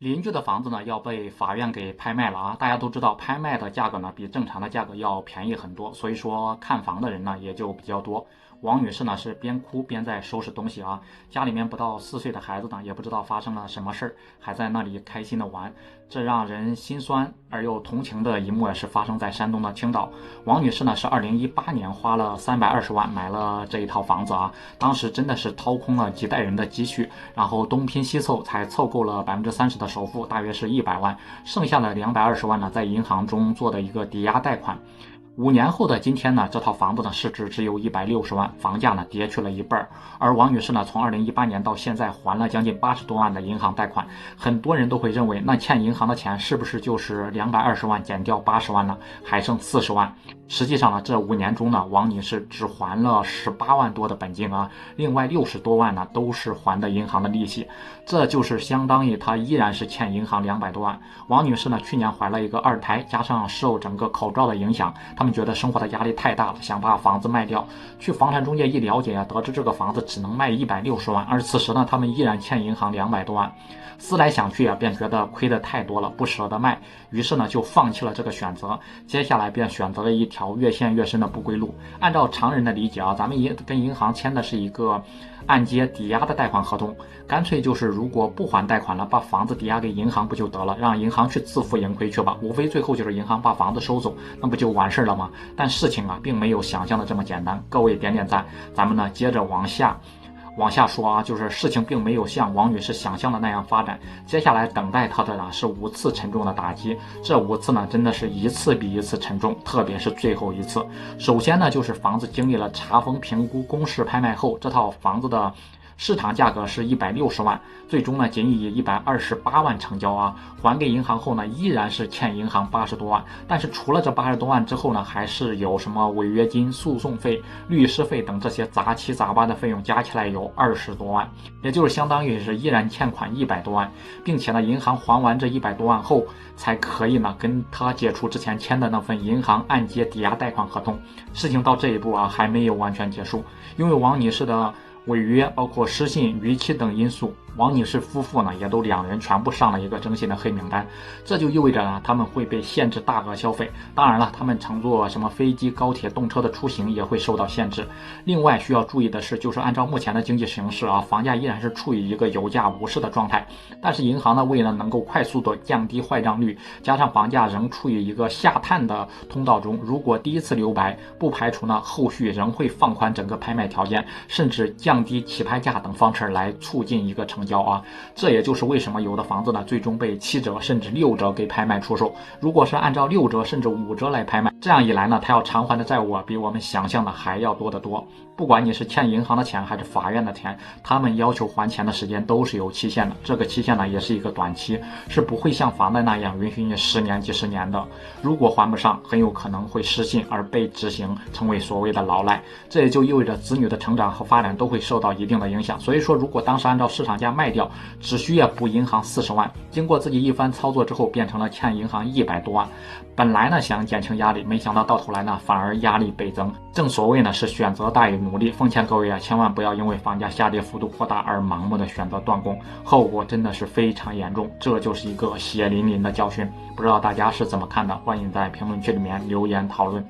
邻居的房子呢要被法院给拍卖了啊！大家都知道，拍卖的价格呢比正常的价格要便宜很多，所以说看房的人呢也就比较多。王女士呢是边哭边在收拾东西啊，家里面不到4岁的孩子呢也不知道发生了什么事儿，还在那里开心的玩，这让人心酸而又同情的一幕是发生在山东的青岛。王女士呢是2018年花了320万买了这一套房子啊，当时真的是掏空了几代人的积蓄，然后东拼西凑才凑够了30%的首付，大约是100万，剩下的220万呢在银行中做的一个抵押贷款。5年后的今天呢，这套房子的市值只有160万，房价呢跌去了一半。而王女士呢，从2018年到现在还了将近80多万的银行贷款，很多人都会认为，那欠银行的钱是不是就是220万减掉80万呢？还剩40万。实际上呢，这5年中呢，王女士只还了18万多的本金啊，另外60多万呢都是还的银行的利息，这就是相当于她依然是欠银行200多万。王女士呢，去年怀了一个2胎，加上受整个口罩的影响，他们觉得生活的压力太大了，想把房子卖掉。去房产中介一了解啊，得知这个房子只能卖160万，而此时呢，他们依然欠银行200多万。思来想去啊，便觉得亏得太多了，不舍得卖，于是呢就放弃了这个选择。接下来便选择了一条越陷越深的不归路。按照常人的理解啊，咱们跟银行签的是一个按揭抵押的贷款合同，干脆就是如果不还贷款了，把房子抵押给银行不就得了，让银行去自负盈亏去吧，无非最后就是银行把房子收走，那不就完事了吗？但事情啊并没有想象的这么简单。各位点点赞，咱们呢接着往下说啊，就是事情并没有像王女士想象的那样发展。接下来等待她的呢是5次沉重的打击，这5次呢真的是一次比一次沉重，特别是最后一次。首先呢就是房子经历了查封、评估、公示、拍卖后，这套房子的市场价格是160万，最终呢仅以128万成交啊，还给银行后呢依然是欠银行80多万，但是除了这80多万之后呢，还是有什么违约金、诉讼费、律师费等这些杂七杂八的费用加起来有20多万，也就是相当于是依然欠款100多万，并且呢银行还完这100多万后，才可以呢跟他解除之前签的那份银行按揭抵押贷款合同。事情到这一步啊还没有完全结束，因为王女士的违约包括失信、逾期等因素，王女士夫妇呢也都2人全部上了一个征信的黑名单，这就意味着呢他们会被限制大额消费。当然了，他们乘坐什么飞机、高铁、动车的出行也会受到限制。另外需要注意的是，就是按照目前的经济形势啊，房价依然是处于一个有价无市的状态。但是银行呢，为了能够快速的降低坏账率，加上房价仍处于一个下探的通道中，如果第一次留白，不排除呢后续仍会放宽整个拍卖条件，甚至降低起拍价等方式来促进一个成交啊。这也就是为什么有的房子呢最终被7折甚至6折给拍卖出售。如果是按照6折甚至5折来拍卖，这样一来呢，他要偿还的债务啊比我们想象的还要多得多。不管你是欠银行的钱还是法院的钱，他们要求还钱的时间都是有期限的，这个期限呢也是一个短期，是不会像房贷那样允许你10年几10年的。如果还不上，很有可能会失信而被执行，成为所谓的老赖。这也就意味着子女的成长和发展都会受到一定的影响。所以说，如果当时按照市场价卖掉，只需要补银行40万，经过自己一番操作之后，变成了欠银行100多万。本来呢想减轻压力，没想到到头来呢反而压力倍增。正所谓呢是选择大于努力，奉劝各位啊，千万不要因为房价下跌幅度扩大而盲目的选择断供，后果真的是非常严重，这就是一个血淋淋的教训。不知道大家是怎么看的，欢迎在评论区里面留言讨论。